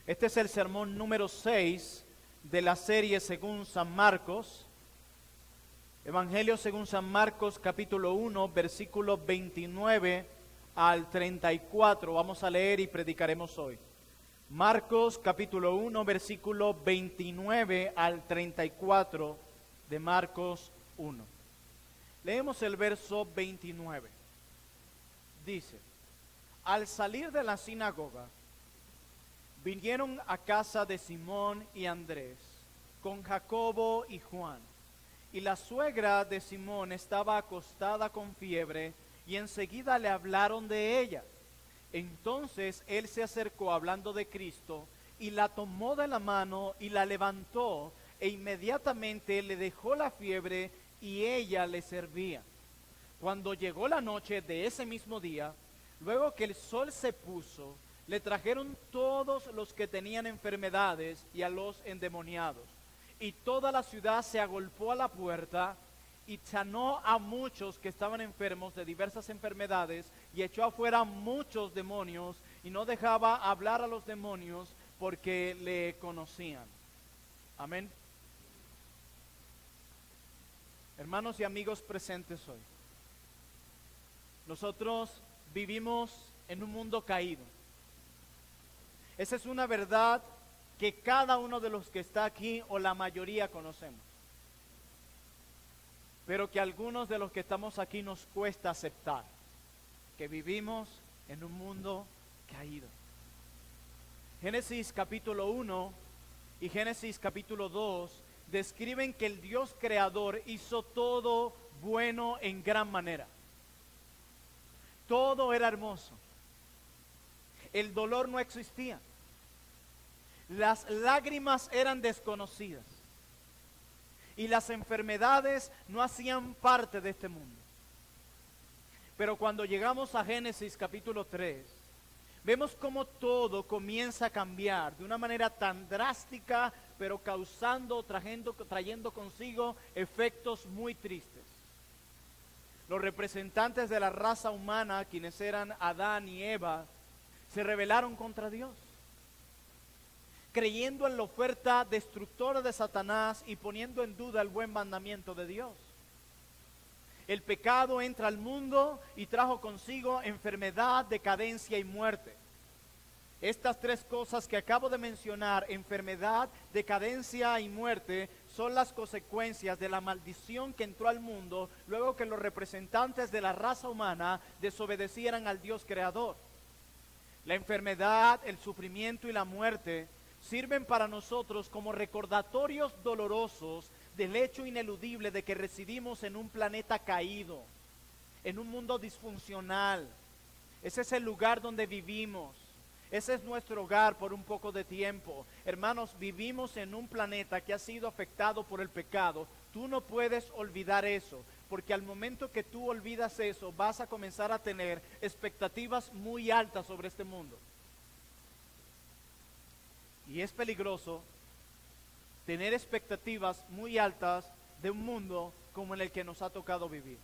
Este es el sermón número 6 de la serie según San Marcos. Evangelio según San Marcos, capítulo 1, versículos 29 al 34. Vamos a leer y predicaremos hoy. Marcos, capítulo 1, versículo 29 al 34 de Marcos 1. Leemos el verso 29. Dice: al salir de la sinagoga, vinieron a casa de Simón y Andrés, con Jacobo y Juan. Y la suegra de Simón estaba acostada con fiebre, y enseguida le hablaron de ella. Entonces él se acercó hablando de Cristo, y la tomó de la mano y la levantó, e inmediatamente le dejó la fiebre, y ella le servía. Cuando llegó la noche de ese mismo día, luego que el sol se puso, le trajeron todos los que tenían enfermedades y a los endemoniados. Y toda la ciudad se agolpó a la puerta y sanó a muchos que estaban enfermos de diversas enfermedades y echó afuera muchos demonios y no dejaba hablar a los demonios porque le conocían. Amén. Hermanos y amigos presentes hoy, nosotros vivimos en un mundo caído. Esa es una verdad que cada uno de los que está aquí o la mayoría conocemos, pero que algunos de los que estamos aquí nos cuesta aceptar, que vivimos en un mundo caído. Génesis capítulo 1 y Génesis capítulo 2 describen que el Dios creador hizo todo bueno en gran manera. Todo era hermoso. El dolor no existía. Las lágrimas eran desconocidas. Y las enfermedades no hacían parte de este mundo. Pero cuando llegamos a Génesis capítulo 3, vemos cómo todo comienza a cambiar de una manera tan drástica, pero trayendo consigo efectos muy tristes. Los representantes de la raza humana, quienes eran Adán y Eva, se rebelaron contra Dios, creyendo en la oferta destructora de Satanás y poniendo en duda el buen mandamiento de Dios. El pecado entra al mundo y trajo consigo enfermedad, decadencia y muerte. Estas tres cosas que acabo de mencionar, enfermedad, decadencia y muerte, son las consecuencias de la maldición que entró al mundo luego que los representantes de la raza humana desobedecieran al Dios creador. La enfermedad, el sufrimiento y la muerte sirven para nosotros como recordatorios dolorosos del hecho ineludible de que residimos en un planeta caído, en un mundo disfuncional. Ese es el lugar donde vivimos. Ese es nuestro hogar por un poco de tiempo. Hermanos, vivimos en un planeta que ha sido afectado por el pecado. Tú no puedes olvidar eso, porque al momento que tú olvidas eso, vas a comenzar a tener expectativas muy altas sobre este mundo. Y es peligroso tener expectativas muy altas de un mundo como en el que nos ha tocado vivir.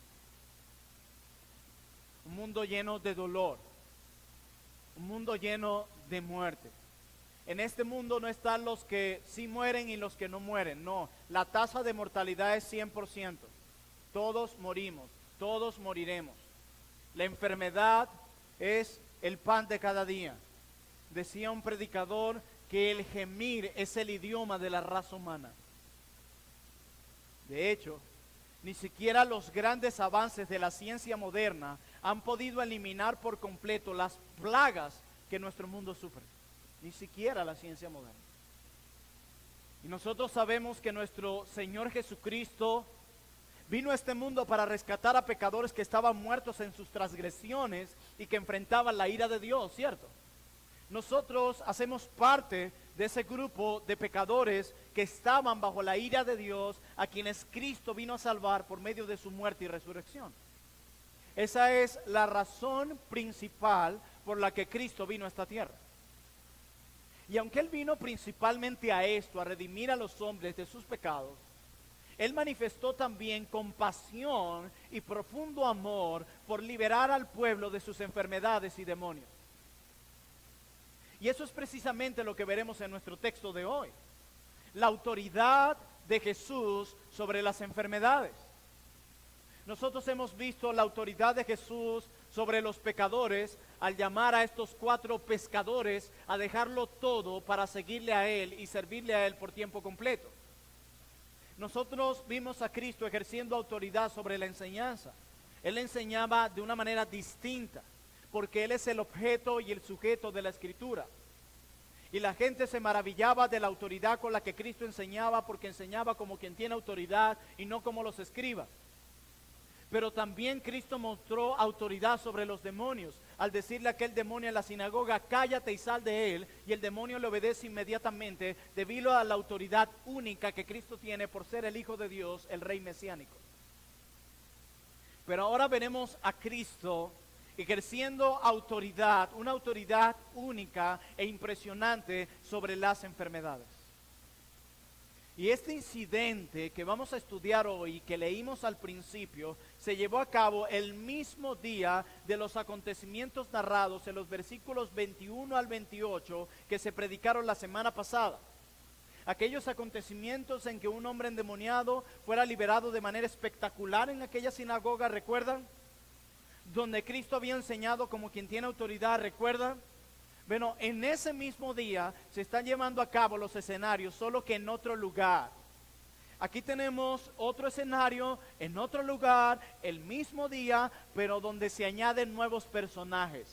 Un mundo lleno de dolor, un mundo lleno de muerte. En este mundo no están los que sí mueren y los que no mueren, no. La tasa de mortalidad es 100%. Todos morimos, todos moriremos. La enfermedad es el pan de cada día. Decía un predicador que el gemir es el idioma de la raza humana. De hecho, ni siquiera los grandes avances de la ciencia moderna han podido eliminar por completo las plagas que nuestro mundo sufre. Ni siquiera la ciencia moderna. Y nosotros sabemos que nuestro Señor Jesucristo vino a este mundo para rescatar a pecadores que estaban muertos en sus transgresiones y que enfrentaban la ira de Dios, ¿cierto? Nosotros hacemos parte de ese grupo de pecadores que estaban bajo la ira de Dios, a quienes Cristo vino a salvar por medio de su muerte y resurrección. Esa es la razón principal por la que Cristo vino a esta tierra. Y aunque Él vino principalmente a esto, a redimir a los hombres de sus pecados, Él manifestó también compasión y profundo amor por liberar al pueblo de sus enfermedades y demonios. Y eso es precisamente lo que veremos en nuestro texto de hoy. La autoridad de Jesús sobre las enfermedades. Nosotros hemos visto la autoridad de Jesús sobre los pecadores al llamar a estos 4 pescadores a dejarlo todo para seguirle a Él y servirle a Él por tiempo completo. Nosotros vimos a Cristo ejerciendo autoridad sobre la enseñanza. Él enseñaba de una manera distinta, porque Él es el objeto y el sujeto de la Escritura. Y la gente se maravillaba de la autoridad con la que Cristo enseñaba, porque enseñaba como quien tiene autoridad y no como los escribas. Pero también Cristo mostró autoridad sobre los demonios, al decirle a aquel demonio en la sinagoga, cállate y sal de él, y el demonio le obedece inmediatamente debido a la autoridad única que Cristo tiene por ser el Hijo de Dios, el Rey mesiánico. Pero ahora veremos a Cristo ejerciendo autoridad, una autoridad única e impresionante sobre las enfermedades. Y este incidente que vamos a estudiar hoy, que leímos al principio, se llevó a cabo el mismo día de los acontecimientos narrados en los versículos 21 al 28 que se predicaron la semana pasada. Aquellos acontecimientos en que un hombre endemoniado fuera liberado de manera espectacular en aquella sinagoga, ¿recuerdan? Donde Cristo había enseñado como quien tiene autoridad, ¿recuerdan? Bueno, en ese mismo día se están llevando a cabo los escenarios, solo que en otro lugar. Aquí tenemos otro escenario, en otro lugar, el mismo día, pero donde se añaden nuevos personajes.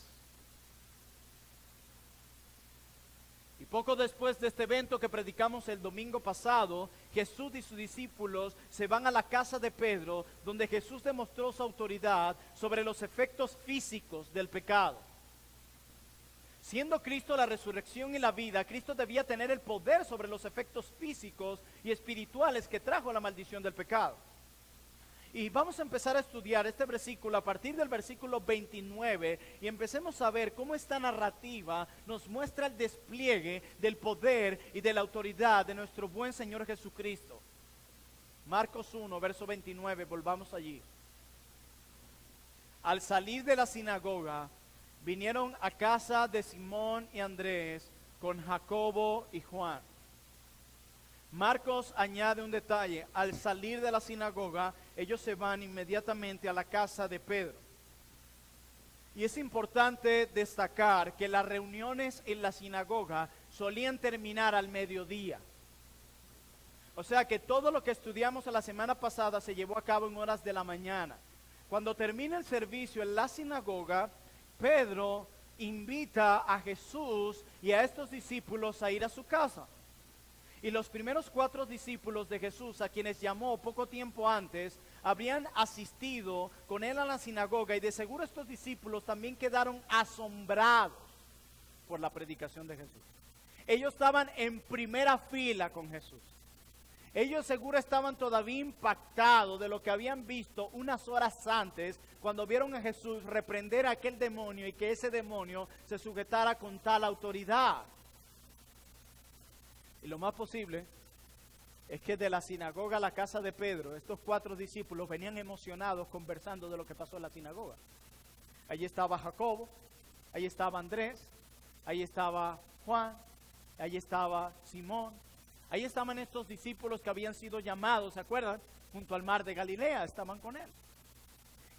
Y poco después de este evento que predicamos el domingo pasado, Jesús y sus discípulos se van a la casa de Pedro, donde Jesús demostró su autoridad sobre los efectos físicos del pecado. Siendo Cristo la resurrección y la vida, Cristo debía tener el poder sobre los efectos físicos y espirituales que trajo la maldición del pecado. Y vamos a empezar a estudiar este versículo a partir del versículo 29 y empecemos a ver cómo esta narrativa nos muestra el despliegue del poder y de la autoridad de nuestro buen Señor Jesucristo. Marcos 1, verso 29, volvamos allí. Al salir de la sinagoga, vinieron a casa de Simón y Andrés con Jacobo y Juan. Marcos añade un detalle: al salir de la sinagoga, ellos se van inmediatamente a la casa de Pedro. Y es importante destacar que las reuniones en la sinagoga solían terminar al mediodía. O sea que todo lo que estudiamos la semana pasada se llevó a cabo en horas de la mañana. Cuando termina el servicio en la sinagoga, Pedro invita a Jesús y a estos discípulos a ir a su casa. Y los primeros 4 discípulos de Jesús, a quienes llamó poco tiempo antes, habrían asistido con él a la sinagoga, y de seguro estos discípulos también quedaron asombrados por la predicación de Jesús. Ellos estaban en primera fila con Jesús. Ellos seguro estaban todavía impactados de lo que habían visto unas horas antes, cuando vieron a Jesús reprender a aquel demonio y que ese demonio se sujetara con tal autoridad. Y lo más posible es que de la sinagoga a la casa de Pedro, estos 4 discípulos venían emocionados conversando de lo que pasó en la sinagoga. Allí estaba Jacobo, allí estaba Andrés, allí estaba Juan, allí estaba Simón. Ahí estaban estos discípulos que habían sido llamados, ¿se acuerdan? Junto al mar de Galilea, estaban con él.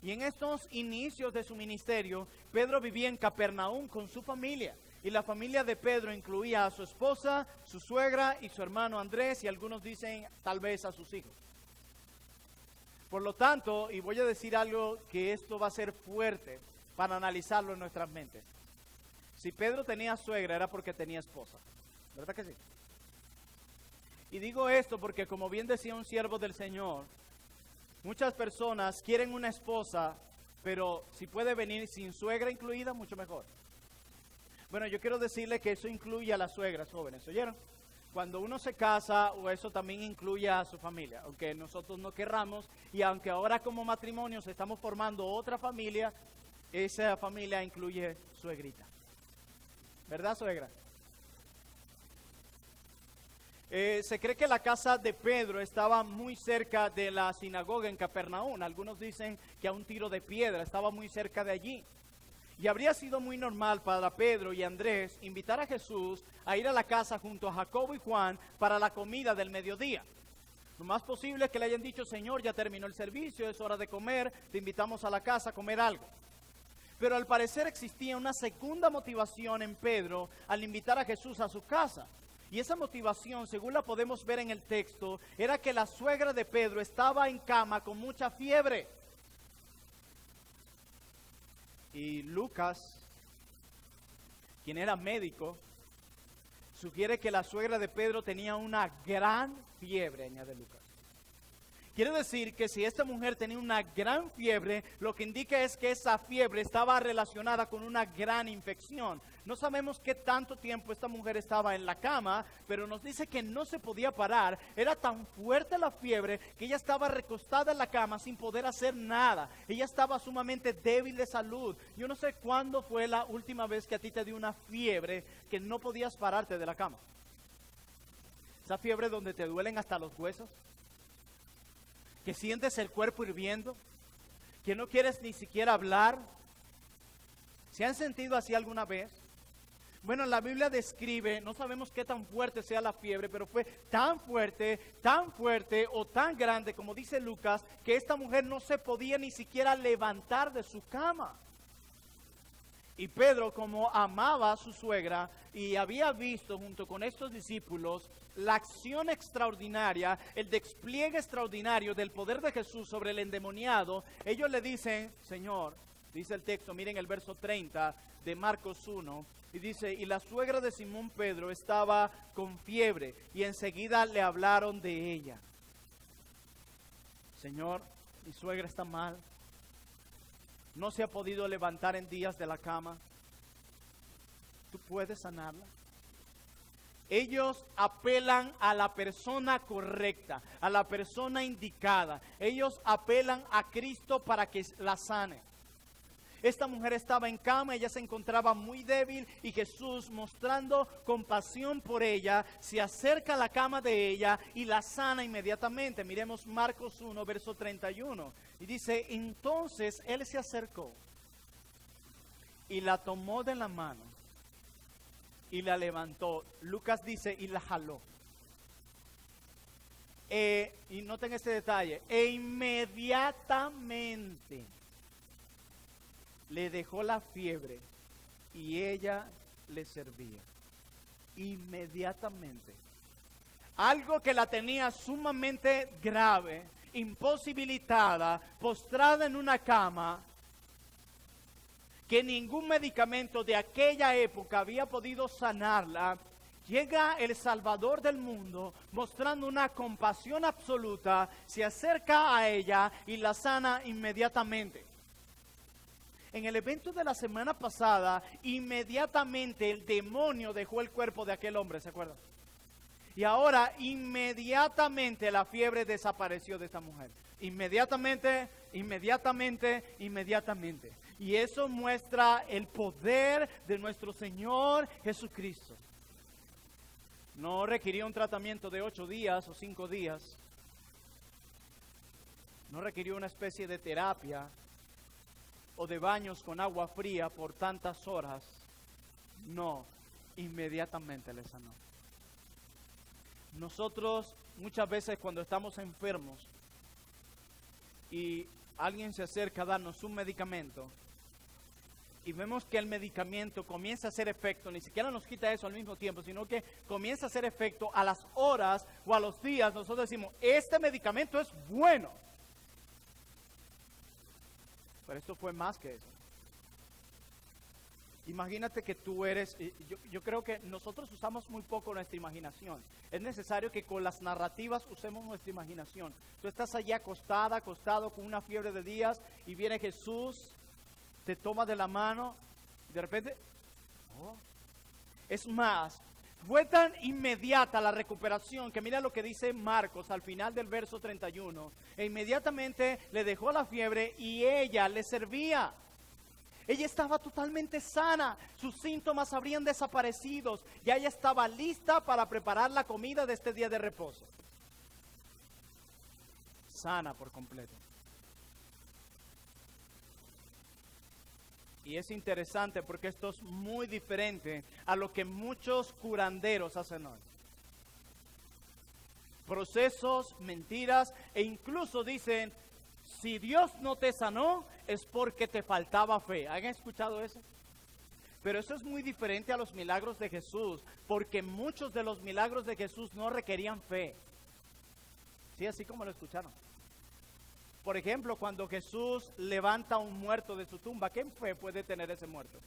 Y en estos inicios de su ministerio, Pedro vivía en Capernaum con su familia. Y la familia de Pedro incluía a su esposa, su suegra y su hermano Andrés, y algunos dicen tal vez a sus hijos. Por lo tanto, y voy a decir algo que esto va a ser fuerte para analizarlo en nuestras mentes. Si Pedro tenía suegra era porque tenía esposa, ¿verdad que sí? Y digo esto porque, como bien decía un siervo del Señor, muchas personas quieren una esposa, pero si puede venir sin suegra incluida, mucho mejor. Bueno, yo quiero decirle que eso incluye a las suegras jóvenes, ¿oyeron? Cuando uno se casa, o eso también incluye a su familia, aunque nosotros no querramos, y aunque ahora como matrimonios estamos formando otra familia, esa familia incluye suegrita. ¿Verdad, suegra? Se cree que la casa de Pedro estaba muy cerca de la sinagoga en Capernaum. Algunos dicen que a un tiro de piedra, estaba muy cerca de allí. Y habría sido muy normal para Pedro y Andrés invitar a Jesús a ir a la casa junto a Jacobo y Juan para la comida del mediodía. Lo más posible es que le hayan dicho: Señor, ya terminó el servicio, es hora de comer, te invitamos a la casa a comer algo. Pero al parecer existía una segunda motivación en Pedro al invitar a Jesús a su casa. Y esa motivación, según la podemos ver en el texto, era que la suegra de Pedro estaba en cama con mucha fiebre. Y Lucas, quien era médico, sugiere que la suegra de Pedro tenía una gran fiebre, añade Lucas. Quiere decir que si esta mujer tenía una gran fiebre, lo que indica es que esa fiebre estaba relacionada con una gran infección. No sabemos qué tanto tiempo esta mujer estaba en la cama, pero nos dice que no se podía parar. Era tan fuerte la fiebre que ella estaba recostada en la cama sin poder hacer nada. Ella estaba sumamente débil de salud. Yo no sé cuándo fue la última vez que a ti te dio una fiebre que no podías pararte de la cama. Esa fiebre donde te duelen hasta los huesos, que sientes el cuerpo hirviendo, que no quieres ni siquiera hablar. ¿Se han sentido así alguna vez? Bueno, la Biblia describe, no sabemos qué tan fuerte sea la fiebre, pero fue tan fuerte o tan grande, como dice Lucas, que esta mujer no se podía ni siquiera levantar de su cama. Y Pedro, como amaba a su suegra y había visto junto con estos discípulos la acción extraordinaria, el despliegue extraordinario del poder de Jesús sobre el endemoniado, ellos le dicen: Señor, dice el texto, miren el verso 30 de Marcos 1, y dice: y la suegra de Simón Pedro estaba con fiebre, y enseguida le hablaron de ella. Señor, mi suegra está mal. No se ha podido levantar en días de la cama. ¿Tú puedes sanarla? Ellos apelan a la persona correcta, a la persona indicada. Ellos apelan a Cristo para que la sane. Esta mujer estaba en cama, ella se encontraba muy débil y Jesús, mostrando compasión por ella, se acerca a la cama de ella y la sana inmediatamente. Miremos Marcos 1, verso 31. Y dice: entonces él se acercó y la tomó de la mano y la levantó. Lucas dice: y la jaló. Y noten este detalle: e inmediatamente le dejó la fiebre y ella le servía. Inmediatamente. Algo que la tenía sumamente grave, imposibilitada, postrada en una cama, que ningún medicamento de aquella época había podido sanarla. Llega el Salvador del mundo mostrando una compasión absoluta, se acerca a ella y la sana inmediatamente. En el evento de la semana pasada, inmediatamente el demonio dejó el cuerpo de aquel hombre, ¿se acuerdan? Y ahora inmediatamente la fiebre desapareció de esta mujer. Inmediatamente. Y eso muestra el poder de nuestro Señor Jesucristo. No requirió un tratamiento de 8 días o 5 días. No requirió una especie de terapia o de baños con agua fría por tantas horas. No, inmediatamente le sanó. Nosotros muchas veces cuando estamos enfermos y alguien se acerca a darnos un medicamento y vemos que el medicamento comienza a hacer efecto, ni siquiera nos quita eso al mismo tiempo, sino que comienza a hacer efecto a las horas o a los días, nosotros decimos: este medicamento es bueno. Pero esto fue más que eso. Imagínate que tú eres, yo creo que nosotros usamos muy poco nuestra imaginación. Es necesario que con las narrativas usemos nuestra imaginación. Tú estás allí acostado con una fiebre de días y viene Jesús, te toma de la mano y de repente, oh. Es más, fue tan inmediata la recuperación que mira lo que dice Marcos al final del verso 31. E inmediatamente le dejó la fiebre y ella le servía. Ella estaba totalmente sana, sus síntomas habrían desaparecido, ya ella estaba lista para preparar la comida de este día de reposo. Sana por completo. Y es interesante porque esto es muy diferente a lo que muchos curanderos hacen hoy. Procesos, mentiras, e incluso dicen, si Dios no te sanó, es porque te faltaba fe. ¿Han escuchado eso? Pero eso es muy diferente a los milagros de Jesús, porque muchos de los milagros de Jesús no requerían fe. Sí, así como lo escucharon. Por ejemplo, cuando Jesús levanta a un muerto de su tumba, ¿qué fe puede tener ese muerto?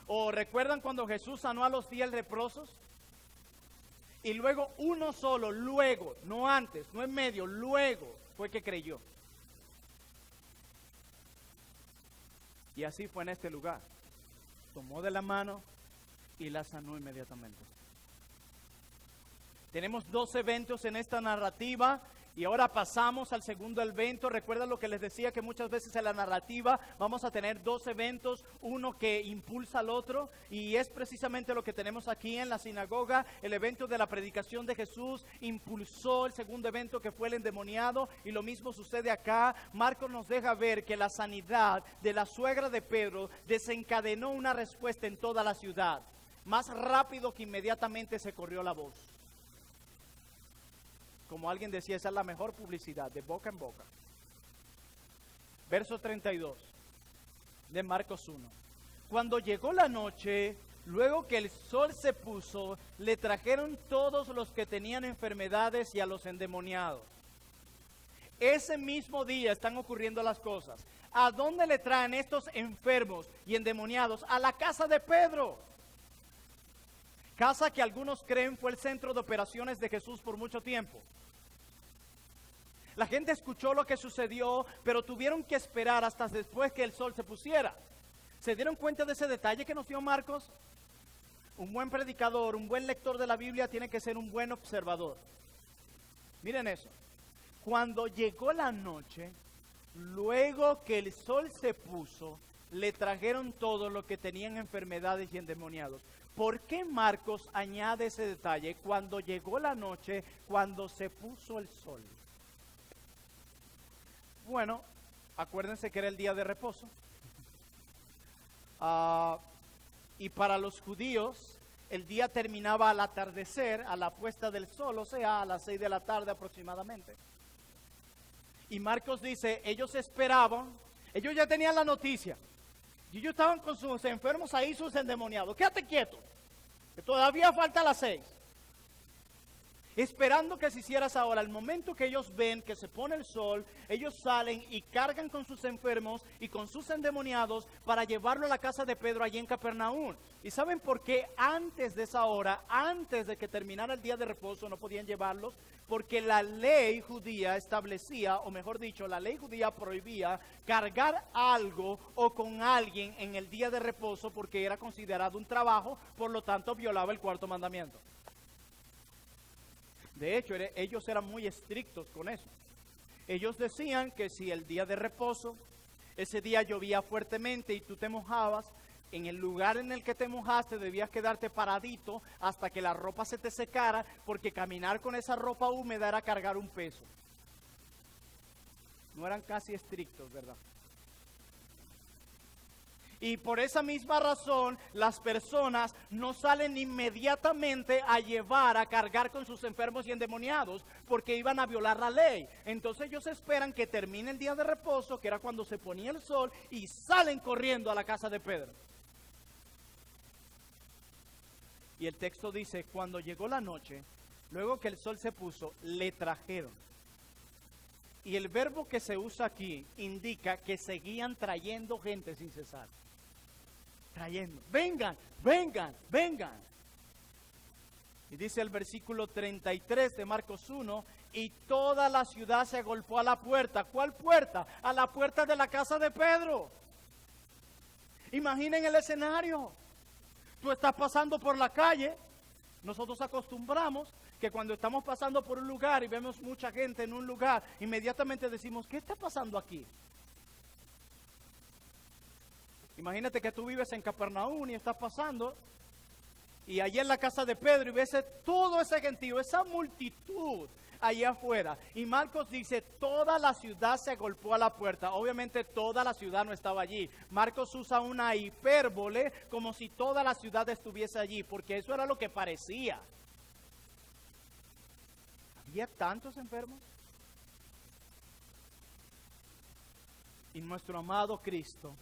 ¿O recuerdan cuando Jesús sanó a los 10 leprosos? Y luego uno solo, luego, no antes, no en medio, luego fue que creyó. Y así fue en este lugar. Tomó de la mano y la sanó inmediatamente. Tenemos 2 eventos en esta narrativa. Y ahora pasamos al segundo evento. Recuerda lo que les decía, que muchas veces en la narrativa vamos a tener 2 eventos, uno que impulsa al otro, y es precisamente lo que tenemos aquí en la sinagoga. El evento de la predicación de Jesús impulsó el segundo evento, que fue el endemoniado, y lo mismo sucede acá. Marcos nos deja ver que la sanidad de la suegra de Pedro desencadenó una respuesta en toda la ciudad, más rápido que inmediatamente se corrió la voz. Como alguien decía, esa es la mejor publicidad, de boca en boca. Verso 32 de Marcos 1. Cuando llegó la noche, luego que el sol se puso, le trajeron todos los que tenían enfermedades y a los endemoniados. Ese mismo día están ocurriendo las cosas. ¿A dónde le traen estos enfermos y endemoniados? A la casa de Pedro. Casa que algunos creen fue el centro de operaciones de Jesús por mucho tiempo. La gente escuchó lo que sucedió, pero tuvieron que esperar hasta después que el sol se pusiera. ¿Se dieron cuenta de ese detalle que nos dio Marcos? Un buen predicador, un buen lector de la Biblia tiene que ser un buen observador. Miren eso. Cuando llegó la noche, luego que el sol se puso, le trajeron todos los que tenían enfermedades y endemoniados. ¿Por qué Marcos añade ese detalle? Cuando llegó la noche, cuando se puso el sol. Bueno, acuérdense que era el día de reposo. Y para los judíos, el día terminaba al atardecer, a la puesta del sol, o sea, a las 6 de la tarde aproximadamente. Y Marcos dice, ellos esperaban, ellos ya tenían la noticia. Y ellos estaban con sus enfermos ahí, sus endemoniados. Quédate quieto, que todavía falta las 6. Esperando que se hiciera esa hora. Al momento que ellos ven que se pone el sol, ellos salen y cargan con sus enfermos y con sus endemoniados para llevarlo a la casa de Pedro allí en Capernaum. ¿Y saben por qué antes de esa hora, antes de que terminara el día de reposo, no podían llevarlos? Porque la ley judía establecía, o mejor dicho, la ley judía prohibía cargar algo o con alguien en el día de reposo, porque era considerado un trabajo, por lo tanto violaba el 4º mandamiento. De hecho, ellos eran muy estrictos con eso. Ellos decían que si el día de reposo, ese día llovía fuertemente y tú te mojabas, en el lugar en el que te mojaste debías quedarte paradito hasta que la ropa se te secara, porque caminar con esa ropa húmeda era cargar un peso. No eran casi estrictos, ¿verdad? Y por esa misma razón, las personas no salen inmediatamente a llevar, a cargar con sus enfermos y endemoniados, porque iban a violar la ley. Entonces ellos esperan que termine el día de reposo, que era cuando se ponía el sol, y salen corriendo a la casa de Pedro. Y el texto dice, cuando llegó la noche, luego que el sol se puso, le trajeron. Y el verbo que se usa aquí indica que seguían trayendo gente sin cesar. Trayendo, vengan, vengan, vengan. Y dice el versículo 33 de Marcos 1, y toda la ciudad se agolpó a la puerta. ¿Cuál puerta? A la puerta de la casa de Pedro. Imaginen el escenario. Tú estás pasando por la calle. Nosotros acostumbramos que cuando estamos pasando por un lugar y vemos mucha gente en un lugar, inmediatamente decimos, ¿qué está pasando aquí? Imagínate que tú vives en Capernaum y estás pasando Y allí en la casa de Pedro y ves todo ese gentío, esa multitud allá afuera. Y Marcos dice, toda la ciudad se agolpó a la puerta. Obviamente toda la ciudad no estaba allí. Marcos usa una hipérbole como si toda la ciudad estuviese allí, porque eso era lo que parecía. ¿Había tantos enfermos? Y nuestro amado Cristo,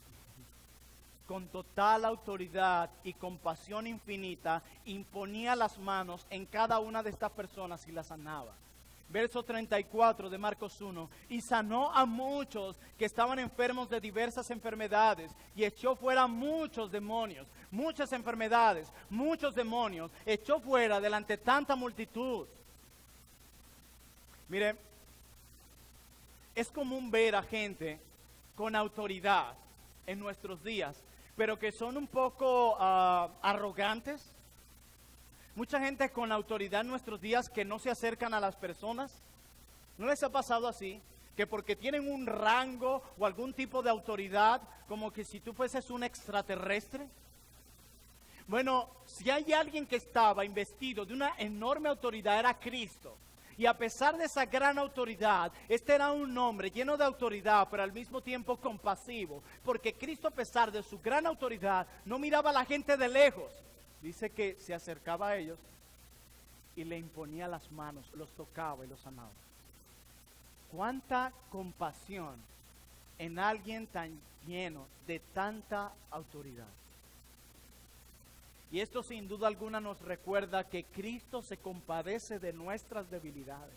con total autoridad y compasión infinita, imponía las manos en cada una de estas personas y las sanaba. Verso 34 de Marcos 1, y sanó a muchos que estaban enfermos de diversas enfermedades, y echó fuera muchos demonios, muchas enfermedades, muchos demonios, echó fuera delante tanta multitud. Mire, es común ver a gente con autoridad en nuestros días, pero que son un poco arrogantes. Mucha gente con autoridad en nuestros días que no se acercan a las personas. ¿No les ha pasado así? Que porque tienen un rango o algún tipo de autoridad, como que si tú fueses un extraterrestre. Bueno, si hay alguien que estaba investido de una enorme autoridad, era Cristo. Y a pesar de esa gran autoridad, este era un hombre lleno de autoridad, pero al mismo tiempo compasivo. Porque Cristo, a pesar de su gran autoridad, no miraba a la gente de lejos. Dice que se acercaba a ellos y le imponía las manos, los tocaba y los sanaba. ¿Cuánta compasión en alguien tan lleno de tanta autoridad? Y esto sin duda alguna nos recuerda que Cristo se compadece de nuestras debilidades.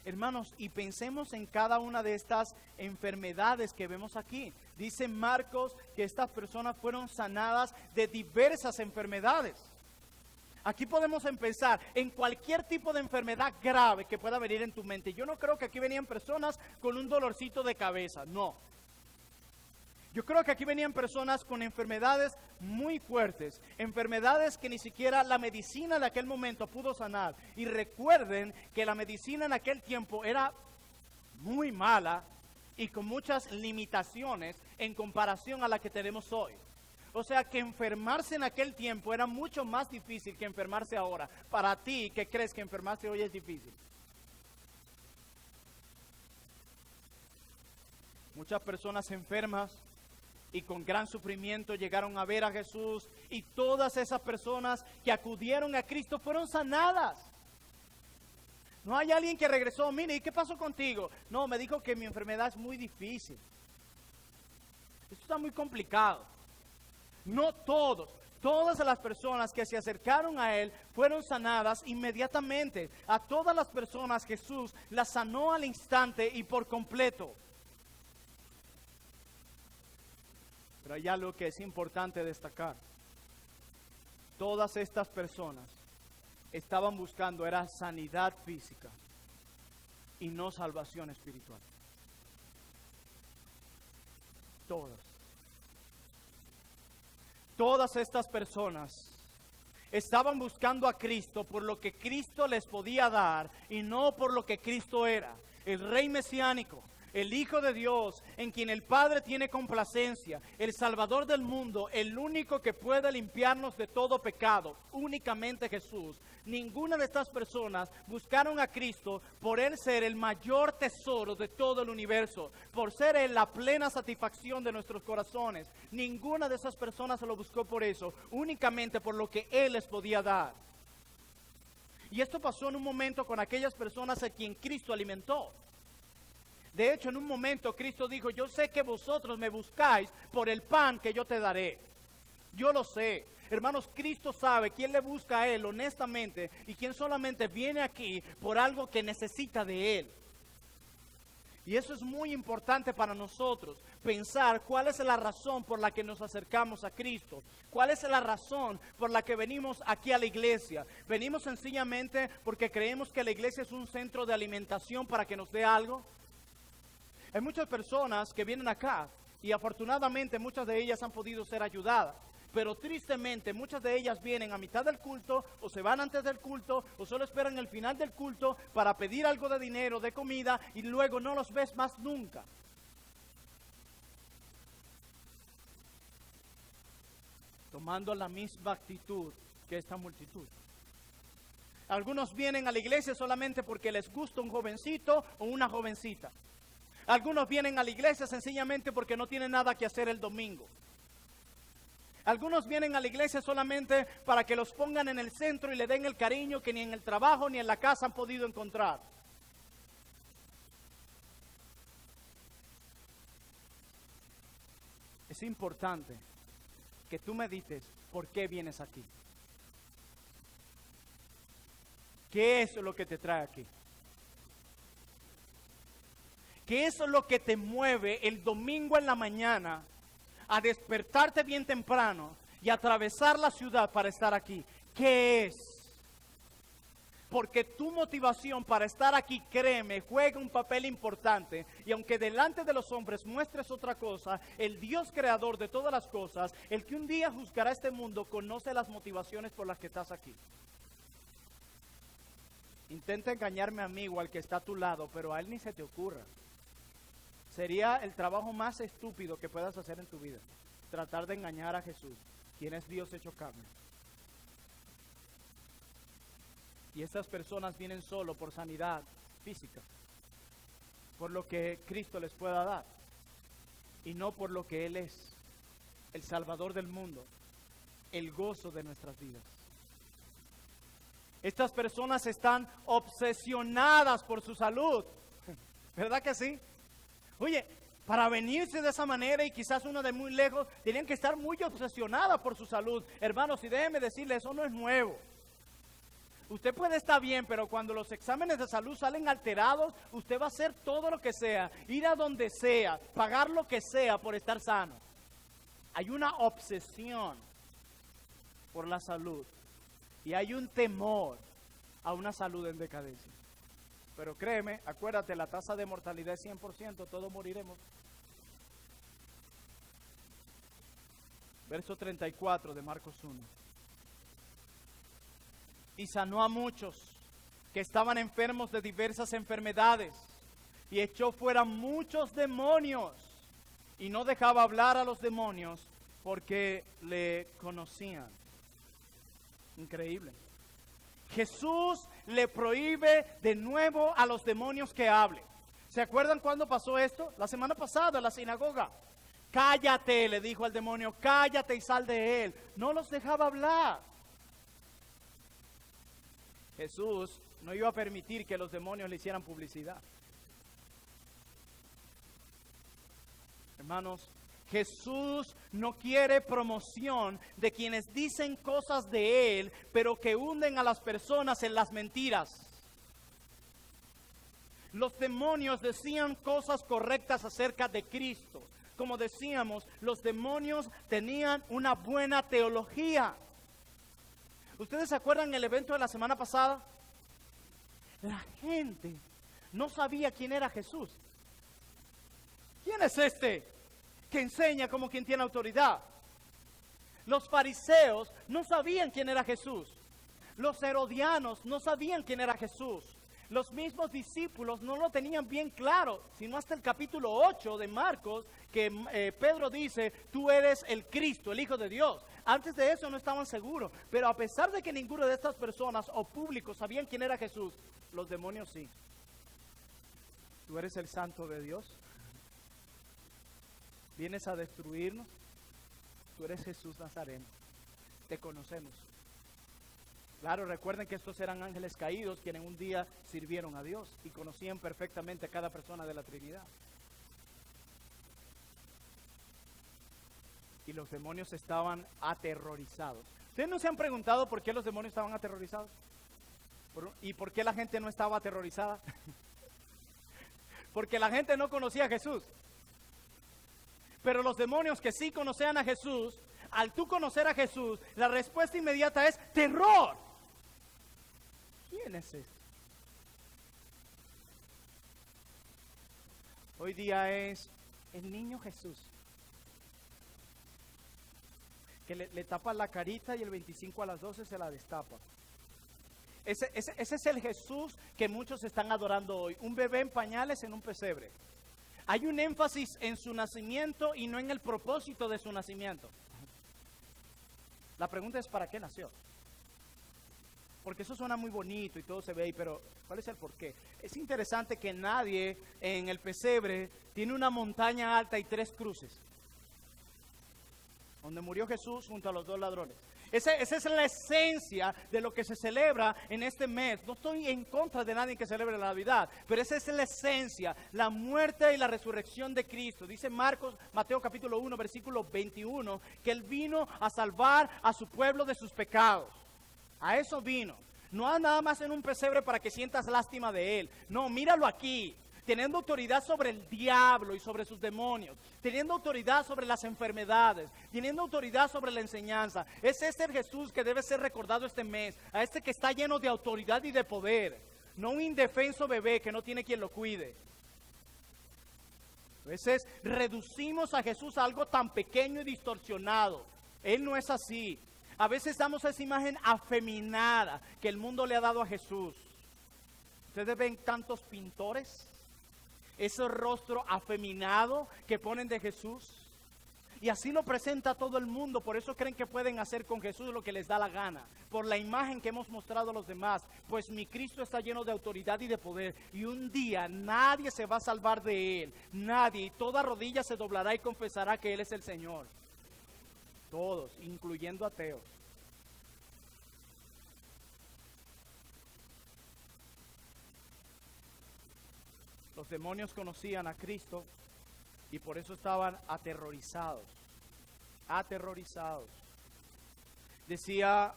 Hermanos, y pensemos en cada una de estas enfermedades que vemos aquí. Dice Marcos que estas personas fueron sanadas de diversas enfermedades. Aquí podemos empezar en cualquier tipo de enfermedad grave que pueda venir en tu mente. Yo no creo que aquí venían personas con un dolorcito de cabeza, no. Yo creo que aquí venían personas con enfermedades muy fuertes, enfermedades que ni siquiera la medicina de aquel momento pudo sanar. Y recuerden que la medicina en aquel tiempo era muy mala y con muchas limitaciones en comparación a la que tenemos hoy. O sea que enfermarse en aquel tiempo era mucho más difícil que enfermarse ahora. Para ti, ¿qué crees que enfermarse hoy es difícil? Muchas personas enfermas y con gran sufrimiento llegaron a ver a Jesús, y todas esas personas que acudieron a Cristo fueron sanadas. No hay alguien que regresó, mire, ¿y qué pasó contigo? No, me dijo que mi enfermedad es muy difícil. Esto está muy complicado. No todos, todas las personas que se acercaron a Él fueron sanadas inmediatamente. A todas las personas Jesús las sanó al instante y por completo. Pero hay algo que es importante destacar. Todas estas personas estaban buscando era sanidad física y no salvación espiritual. Todas estas personas estaban buscando a Cristo por lo que Cristo les podía dar y no por lo que Cristo era, el Rey mesiánico, el Hijo de Dios, en quien el Padre tiene complacencia, el Salvador del mundo, el único que puede limpiarnos de todo pecado, únicamente Jesús. Ninguna de estas personas buscaron a Cristo por Él ser el mayor tesoro de todo el universo, por ser Él la plena satisfacción de nuestros corazones. Ninguna de esas personas se lo buscó por eso, únicamente por lo que Él les podía dar. Y esto pasó en un momento con aquellas personas a quien Cristo alimentó. De hecho, en un momento Cristo dijo, yo sé que vosotros me buscáis por el pan que yo te daré. Yo lo sé. Hermanos, Cristo sabe quién le busca a Él honestamente y quién solamente viene aquí por algo que necesita de Él. Y eso es muy importante para nosotros, pensar cuál es la razón por la que nos acercamos a Cristo. ¿Cuál es la razón por la que venimos aquí a la iglesia? ¿Venimos sencillamente porque creemos que la iglesia es un centro de alimentación para que nos dé algo? Hay muchas personas que vienen acá y afortunadamente muchas de ellas han podido ser ayudadas. Pero tristemente muchas de ellas vienen a mitad del culto o se van antes del culto o solo esperan el final del culto para pedir algo de dinero, de comida, y luego no los ves más nunca. tomando la misma actitud que esta multitud. Algunos vienen a la iglesia solamente porque les gusta un jovencito o una jovencita. Algunos vienen a la iglesia sencillamente porque no tienen nada que hacer el domingo. Algunos vienen a la iglesia solamente para que los pongan en el centro y le den el cariño que ni en el trabajo ni en la casa han podido encontrar. Es importante que tú medites por qué vienes aquí. ¿Qué es lo que te trae aquí? ¿Qué es lo que te mueve el domingo en la mañana a despertarte bien temprano y atravesar la ciudad para estar aquí? ¿Qué es? Porque tu motivación para estar aquí, créeme, juega un papel importante. Y aunque delante de los hombres muestres otra cosa, el Dios creador de todas las cosas, el que un día juzgará este mundo, conoce las motivaciones por las que estás aquí. Intenta engañarme a mí o al que está a tu lado, pero a él ni se te ocurra. Sería el trabajo más estúpido que puedas hacer en tu vida. Tratar de engañar a Jesús, quien es Dios hecho carne. Y estas personas vienen solo por sanidad física, por lo que Cristo les pueda dar, y no por lo que Él es, el Salvador del mundo, el gozo de nuestras vidas. Estas personas están obsesionadas por su salud, ¿verdad que sí? Oye, para venirse de esa manera y quizás uno de muy lejos, tenían que estar muy obsesionadas por su salud. Hermanos, y déjenme decirles, eso no es nuevo. Usted puede estar bien, pero cuando los exámenes de salud salen alterados, usted va a hacer todo lo que sea, ir a donde sea, pagar lo que sea por estar sano. Hay una obsesión por la salud y hay un temor a una salud en decadencia. Pero créeme, acuérdate, la tasa de mortalidad es 100%, todos moriremos. Verso 34 de Marcos 1. Y sanó a muchos que estaban enfermos de diversas enfermedades, y echó fuera muchos demonios, y no dejaba hablar a los demonios porque le conocían. Increíble. Jesús le prohíbe de nuevo a los demonios que hablen. ¿Se acuerdan cuándo pasó esto? La semana pasada en la sinagoga. Cállate, le dijo al demonio, cállate y sal de él. No los dejaba hablar. Jesús no iba a permitir que los demonios le hicieran publicidad. Hermanos, Jesús no quiere promoción de quienes dicen cosas de Él, pero que hunden a las personas en las mentiras. Los demonios decían cosas correctas acerca de Cristo. Como decíamos, los demonios tenían una buena teología. ¿Ustedes se acuerdan el evento de la semana pasada? La gente no sabía quién era Jesús. ¿Quién es este que enseña como quien tiene autoridad? Los fariseos no sabían quién era Jesús. Los herodianos no sabían quién era Jesús. Los mismos discípulos no lo tenían bien claro, sino hasta el capítulo 8 de Marcos, que Pedro dice, tú eres el Cristo, el Hijo de Dios. Antes de eso no estaban seguros, pero a pesar de que ninguno de estas personas o públicos sabían quién era Jesús, los demonios sí. ¿Tú eres el Santo de Dios? ¿Vienes a destruirnos? Tú eres Jesús Nazareno, te conocemos. Claro, recuerden que estos eran ángeles caídos quienes un día sirvieron a Dios y conocían perfectamente a cada persona de la Trinidad. Y los demonios estaban aterrorizados. ¿Ustedes no se han preguntado por qué los demonios estaban aterrorizados? ¿Y por qué la gente no estaba aterrorizada? Porque la gente no conocía a Jesús. Pero los demonios que sí conocían a Jesús, al tú conocer a Jesús, la respuesta inmediata es terror. ¿Quién es este? Hoy día es el niño Jesús, que le tapan la carita y el 25 a las 12 se la destapa. Ese es el Jesús que muchos están adorando hoy. Un bebé en pañales en un pesebre. Hay un énfasis en su nacimiento y no en el propósito de su nacimiento. La pregunta es, ¿para qué nació? Porque eso suena muy bonito y todo se ve ahí, pero ¿cuál es el porqué? Es interesante que nadie en el pesebre tiene una montaña alta y 3 cruces, donde murió Jesús junto a los 2 ladrones. Esa es la esencia de lo que se celebra en este mes. No estoy en contra de nadie que celebre la Navidad, pero esa es la esencia, la muerte y la resurrección de Cristo. Dice Mateo capítulo 1, versículo 21, que Él vino a salvar a su pueblo de sus pecados. A eso vino. No nada más en un pesebre para que sientas lástima de Él. No, míralo aquí. Teniendo autoridad sobre el diablo y sobre sus demonios, teniendo autoridad sobre las enfermedades, teniendo autoridad sobre la enseñanza. Ese es el Jesús que debe ser recordado este mes, a este que está lleno de autoridad y de poder, no un indefenso bebé que no tiene quien lo cuide. A veces reducimos a Jesús a algo tan pequeño y distorsionado. Él no es así. A veces damos esa imagen afeminada que el mundo le ha dado a Jesús. Ustedes ven tantos pintores, ese rostro afeminado que ponen de Jesús, y así lo presenta todo el mundo. Por eso creen que pueden hacer con Jesús lo que les da la gana, por la imagen que hemos mostrado a los demás. Pues mi Cristo está lleno de autoridad y de poder, y un día nadie se va a salvar de Él, nadie, y toda rodilla se doblará y confesará que Él es el Señor. Todos, incluyendo ateos. Los demonios conocían a Cristo y por eso estaban aterrorizados. Aterrorizados. Decía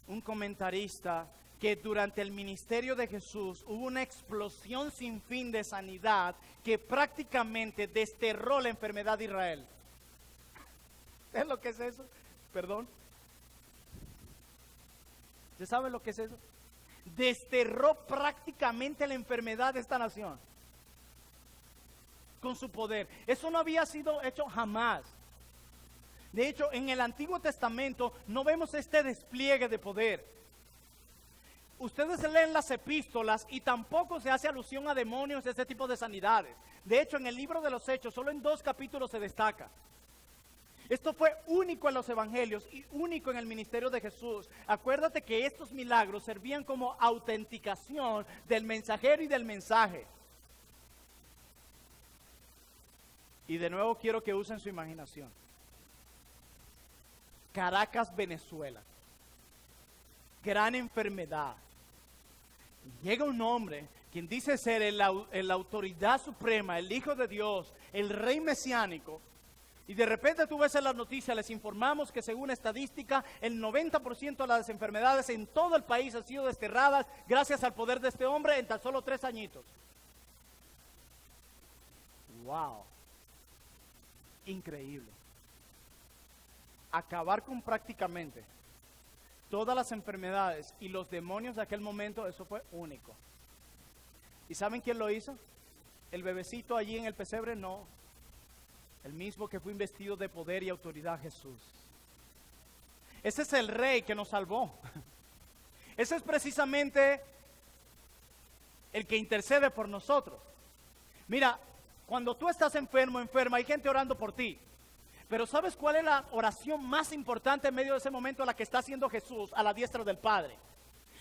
un comentarista que durante el ministerio de Jesús hubo una explosión sin fin de sanidad que prácticamente desterró la enfermedad de Israel. ¿Es lo que es eso? Perdón. ¿Usted sabe lo que es eso? Desterró prácticamente la enfermedad de esta nación con su poder. Eso no había sido hecho jamás. De hecho, en el Antiguo Testamento no vemos este despliegue de poder. Ustedes leen las epístolas y tampoco se hace alusión a demonios, este tipo de sanidades. De hecho, en el libro de los Hechos, solo en 2 capítulos se destaca. Esto fue único en los evangelios y único en el ministerio de Jesús. Acuérdate que estos milagros servían como autenticación del mensajero y del mensaje. Y de nuevo quiero que usen su imaginación. Caracas, Venezuela. Gran enfermedad. Llega un hombre, quien dice ser la autoridad suprema, el Hijo de Dios, el Rey mesiánico. Y de repente tú ves en las noticias, les informamos que según estadística, el 90% de las enfermedades en todo el país han sido desterradas gracias al poder de este hombre en tan solo 3 añitos. ¡Wow! Increíble. Acabar con prácticamente todas las enfermedades y los demonios de aquel momento, eso fue único. ¿Y saben quién lo hizo? El bebecito allí en el pesebre, no. El mismo que fue investido de poder y autoridad, Jesús. Ese es el Rey que nos salvó. Ese es precisamente el que intercede por nosotros. Mira, cuando tú estás enfermo, enferma, hay gente orando por ti. Pero ¿sabes cuál es la oración más importante en medio de ese momento? La que está haciendo Jesús a la diestra del Padre.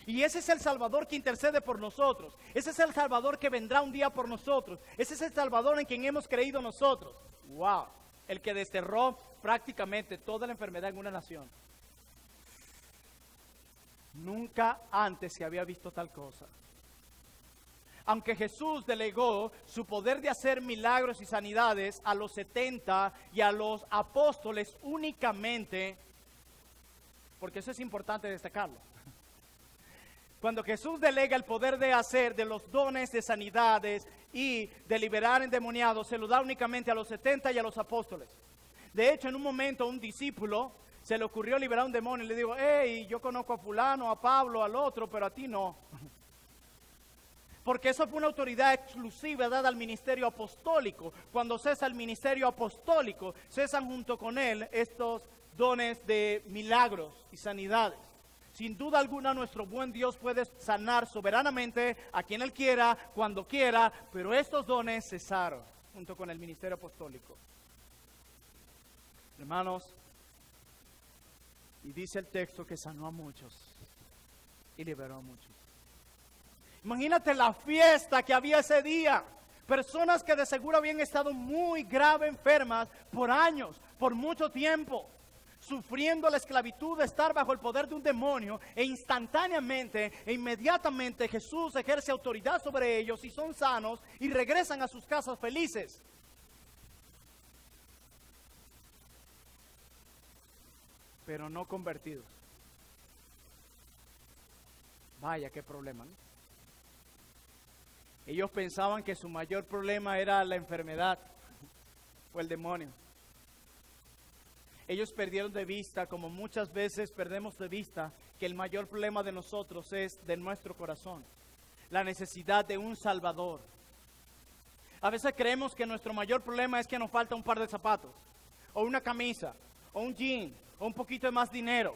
Y ese es el Salvador que intercede por nosotros. Ese es el Salvador que vendrá un día por nosotros. Ese es el Salvador en quien hemos creído nosotros. ¡Wow! El que desterró prácticamente toda la enfermedad en una nación. Nunca antes se había visto tal cosa. Aunque Jesús delegó su poder de hacer milagros y sanidades a los 70 y a los apóstoles únicamente, porque eso es importante destacarlo. Cuando Jesús delega el poder de hacer de los dones de sanidades y de liberar endemoniados, se lo da únicamente a los 70 y a los apóstoles. De hecho, en un momento un discípulo se le ocurrió liberar un demonio y le dijo, hey, yo conozco a fulano, a Pablo, al otro, pero a ti no. Porque eso fue una autoridad exclusiva dada al ministerio apostólico. Cuando cesa el ministerio apostólico, cesan junto con él estos dones de milagros y sanidades. Sin duda alguna, nuestro buen Dios puede sanar soberanamente a quien Él quiera, cuando quiera, pero estos dones cesaron junto con el ministerio apostólico. Hermanos, Y dice el texto que sanó a muchos y liberó a muchos. Imagínate la fiesta que había ese día. Personas que de seguro habían estado muy grave enfermas por años, por mucho tiempo, sufriendo la esclavitud de estar bajo el poder de un demonio, e instantáneamente e inmediatamente Jesús ejerce autoridad sobre ellos y son sanos y regresan a sus casas felices. Pero no convertidos. Vaya, qué problema, ¿no? Ellos pensaban que su mayor problema era la enfermedad o el demonio. Ellos perdieron de vista, como muchas veces perdemos de vista, que el mayor problema de nosotros es de nuestro corazón, la necesidad de un Salvador. A veces creemos que nuestro mayor problema es que nos falta un par de zapatos, o una camisa, o un jean, o un poquito de más dinero.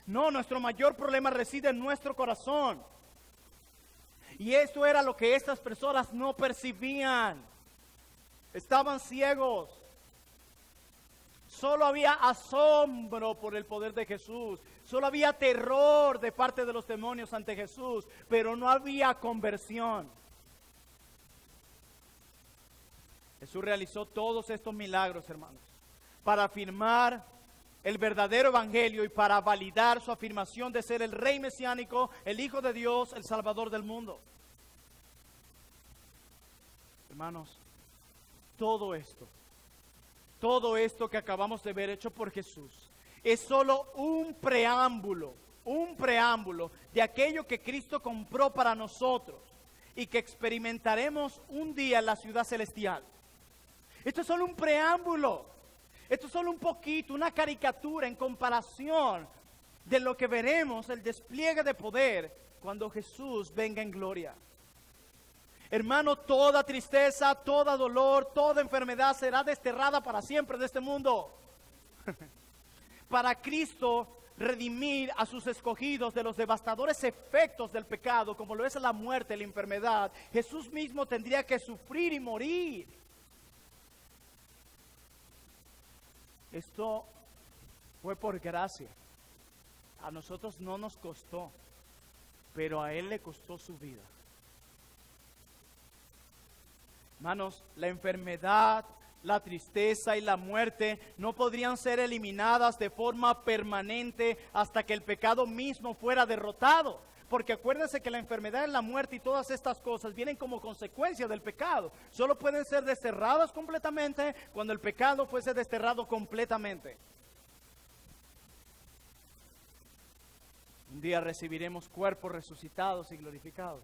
No, nuestro mayor problema reside en nuestro corazón. Y esto era lo que estas personas no percibían. Estaban ciegos. Solo había asombro por el poder de Jesús. Solo había terror de parte de los demonios ante Jesús, pero no había conversión. Jesús realizó todos estos milagros, hermanos, para afirmar el verdadero evangelio y para validar su afirmación de ser el rey mesiánico, el Hijo de Dios, el Salvador del mundo. Hermanos, todo esto que acabamos de ver hecho por Jesús es solo un preámbulo de aquello que Cristo compró para nosotros y que experimentaremos un día en la ciudad celestial. Esto es solo un preámbulo. Esto es solo un poquito, una caricatura en comparación de lo que veremos, el despliegue de poder cuando Jesús venga en gloria. Hermano, toda tristeza, todo dolor, toda enfermedad será desterrada para siempre de este mundo. Para Cristo redimir a sus escogidos de los devastadores efectos del pecado, como lo es la muerte, la enfermedad, Jesús mismo tendría que sufrir y morir. Esto fue por gracia. A nosotros no nos costó, pero a Él le costó su vida. Hermanos, la enfermedad, la tristeza y la muerte no podrían ser eliminadas de forma permanente hasta que el pecado mismo fuera derrotado. Porque acuérdense que la enfermedad, la muerte y todas estas cosas vienen como consecuencia del pecado. Solo pueden ser desterradas completamente cuando el pecado fuese desterrado completamente. Un día recibiremos cuerpos resucitados y glorificados.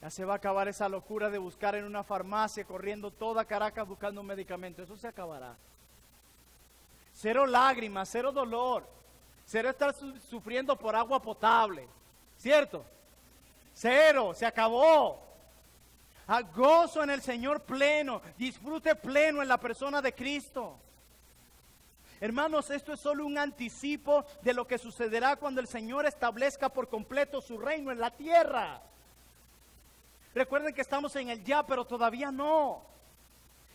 Ya se va a acabar esa locura de buscar en una farmacia, corriendo toda Caracas buscando un medicamento. Eso se acabará. Cero lágrimas, cero dolor. Cero estar sufriendo por agua potable, ¿cierto? Cero, se acabó. A gozo en el Señor pleno, disfrute pleno en la persona de Cristo. Hermanos, esto es solo un anticipo de lo que sucederá cuando el Señor establezca por completo su reino en la tierra. Recuerden que estamos en el ya, pero todavía no.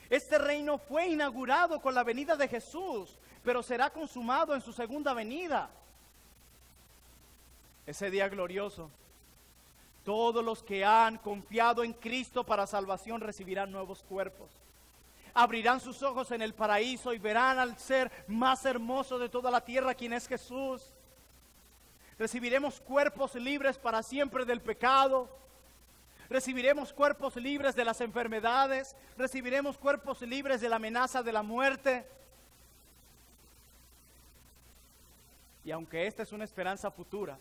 Este reino fue inaugurado con la venida de Jesús, pero será consumado en su segunda venida. Ese día glorioso, todos los que han confiado en Cristo para salvación recibirán nuevos cuerpos. Abrirán sus ojos en el paraíso y verán al ser más hermoso de toda la tierra, quien es Jesús. Recibiremos cuerpos libres para siempre del pecado. Recibiremos cuerpos libres de las enfermedades. Recibiremos cuerpos libres de la amenaza de la muerte. Y aunque esta es una esperanza futura,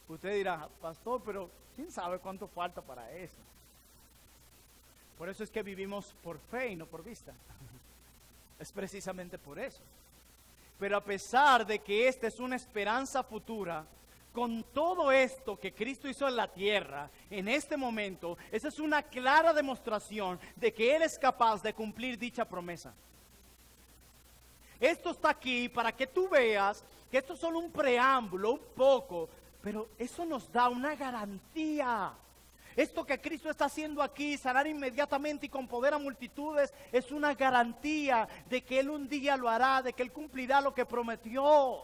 usted dirá, pastor, pero ¿quién sabe cuánto falta para eso? Por eso es que vivimos por fe y no por vista. Es precisamente por eso. Pero a pesar de que esta es una esperanza futura, con todo esto que Cristo hizo en la tierra, en este momento, esa es una clara demostración de que Él es capaz de cumplir dicha promesa. Esto está aquí para que tú veas que esto es solo un preámbulo, un poco, pero eso nos da una garantía. Esto que Cristo está haciendo aquí, sanar inmediatamente y con poder a multitudes, es una garantía de que Él un día lo hará, de que Él cumplirá lo que prometió.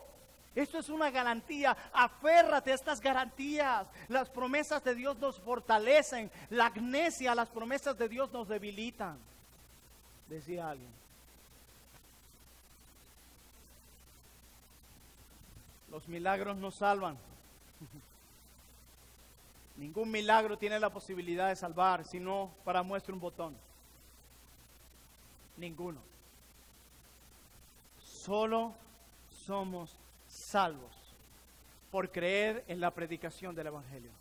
Esto es una garantía. Aférrate a estas garantías. Las promesas de Dios nos fortalecen. La amnesia a las promesas de Dios nos debilitan, decía alguien. Los milagros nos salvan. Ningún milagro tiene la posibilidad de salvar, sino para muestra un botón. Ninguno. Solo somos salvos por creer en la predicación del Evangelio.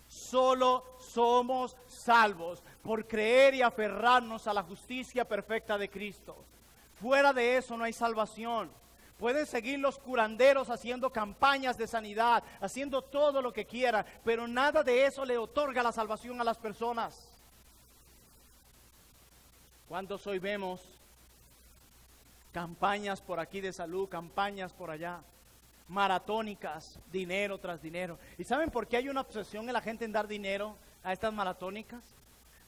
Solo somos salvos por creer y aferrarnos a la justicia perfecta de Cristo. Fuera de eso no hay salvación. Pueden seguir los curanderos haciendo campañas de sanidad, haciendo todo lo que quieran, pero nada de eso le otorga la salvación a las personas. ¿Cuántos hoy vemos campañas por aquí de salud, campañas por allá, maratónicas, dinero tras dinero? ¿Y saben por qué hay una obsesión en la gente en dar dinero a estas maratónicas?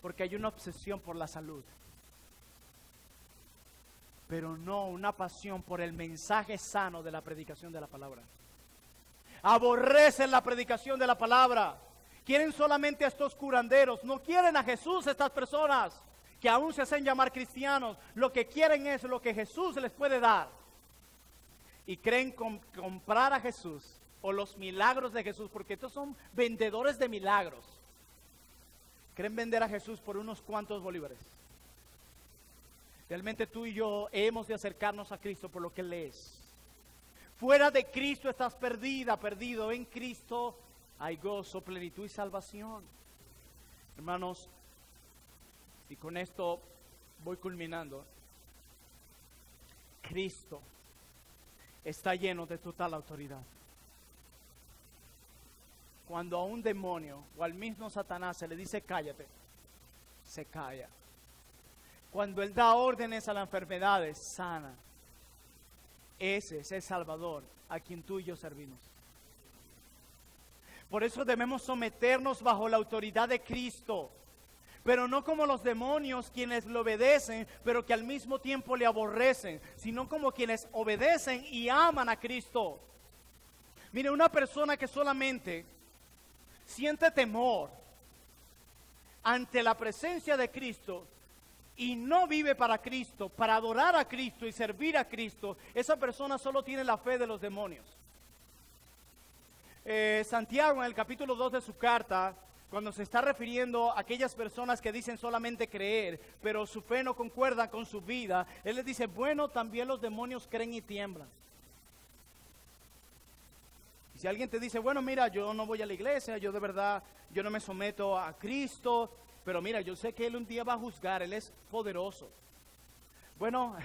Porque hay una obsesión por la salud, pero no una pasión por el mensaje sano de la predicación de la palabra. Aborrecen la predicación de la palabra. Quieren solamente a estos curanderos. No quieren a Jesús estas personas que aún se hacen llamar cristianos. Lo que quieren es lo que Jesús les puede dar. Y creen comprar a Jesús o los milagros de Jesús, porque estos son vendedores de milagros. Creen vender a Jesús por unos cuantos bolívares. Realmente tú y yo hemos de acercarnos a Cristo por lo que Él es. Fuera de Cristo estás perdida, perdido. En Cristo hay gozo, plenitud y salvación. Hermanos, y con esto voy culminando. Cristo está lleno de total autoridad. Cuando a un demonio o al mismo Satanás se le dice cállate, se calla. Cuando Él da órdenes a las enfermedades, sana. Ese es el Salvador a quien tú y yo servimos. Por eso debemos someternos bajo la autoridad de Cristo, pero no como los demonios quienes le obedecen, pero que al mismo tiempo le aborrecen, sino como quienes obedecen y aman a Cristo. Mire, una persona que solamente siente temor ante la presencia de Cristo y no vive para Cristo, para adorar a Cristo y servir a Cristo, esa persona solo tiene la fe de los demonios. Santiago en el capítulo 2 de su carta, cuando se está refiriendo a aquellas personas que dicen solamente creer, pero su fe no concuerda con su vida, él les dice, bueno, también los demonios creen y tiemblan. Y si alguien te dice, bueno, mira, yo no voy a la iglesia, yo de verdad, yo no me someto a Cristo, pero mira, yo sé que Él un día va a juzgar, Él es poderoso. Bueno,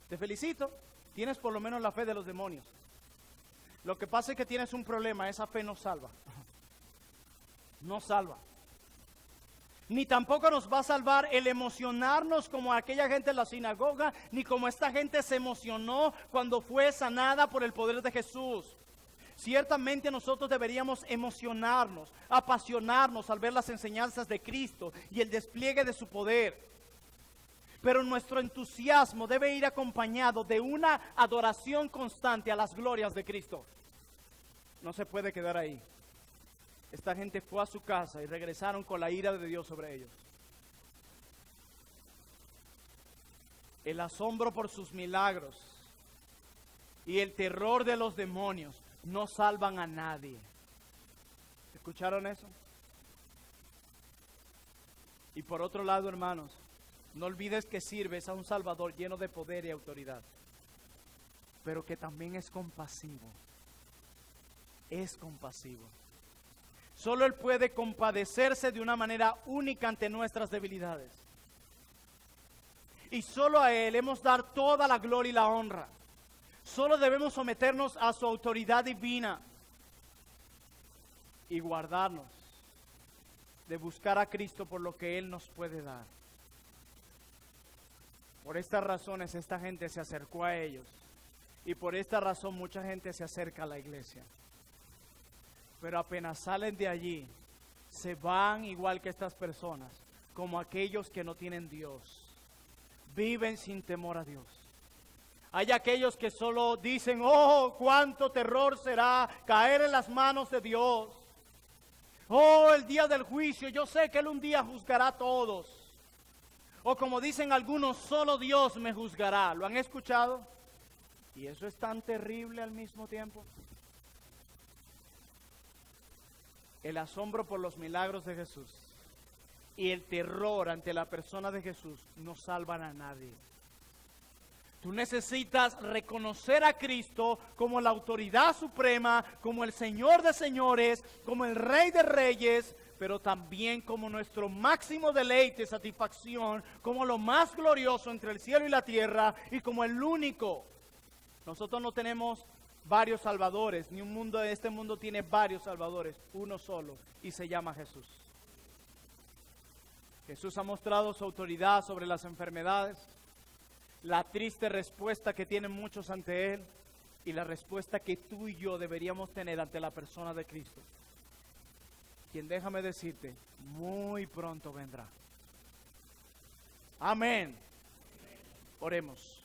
te felicito, tienes por lo menos la fe de los demonios. Lo que pasa es que tienes un problema, esa fe no salva. No salva. Ni tampoco nos va a salvar el emocionarnos como aquella gente en la sinagoga, ni como esta gente se emocionó cuando fue sanada por el poder de Jesús. Ciertamente nosotros deberíamos emocionarnos, apasionarnos al ver las enseñanzas de Cristo y el despliegue de su poder. Pero nuestro entusiasmo debe ir acompañado de una adoración constante a las glorias de Cristo. No se puede quedar ahí. Esta gente fue a su casa y regresaron con la ira de Dios sobre ellos. El asombro por sus milagros y el terror de los demonios no salvan a nadie. ¿Escucharon eso? Y por otro lado, hermanos, no olvides que sirves a un Salvador lleno de poder y autoridad, pero que también es compasivo. Es compasivo. Solo Él puede compadecerse de una manera única ante nuestras debilidades. Y solo a Él hemos de dar toda la gloria y la honra. Solo debemos someternos a su autoridad divina y guardarnos de buscar a Cristo por lo que Él nos puede dar. Por estas razones esta gente se acercó a ellos y por esta razón mucha gente se acerca a la iglesia. Pero apenas salen de allí, se van igual que estas personas, como aquellos que no tienen Dios. Viven sin temor a Dios. Hay aquellos que solo dicen, oh, cuánto terror será caer en las manos de Dios. Oh, el día del juicio, yo sé que Él un día juzgará a todos. O como dicen algunos, solo Dios me juzgará. ¿Lo han escuchado? Y eso es tan terrible al mismo tiempo. El asombro por los milagros de Jesús y el terror ante la persona de Jesús no salvan a nadie. Tú necesitas reconocer a Cristo como la autoridad suprema, como el Señor de señores, como el Rey de reyes, pero también como nuestro máximo deleite, satisfacción, como lo más glorioso entre el cielo y la tierra y como el único. Nosotros no tenemos varios salvadores, ni un mundo, este mundo tiene varios salvadores, uno solo, y se llama Jesús. Jesús ha mostrado su autoridad sobre las enfermedades, la triste respuesta que tienen muchos ante Él y la respuesta que tú y yo deberíamos tener ante la persona de Cristo, quien, déjame decirte, muy pronto vendrá. Amén. Oremos.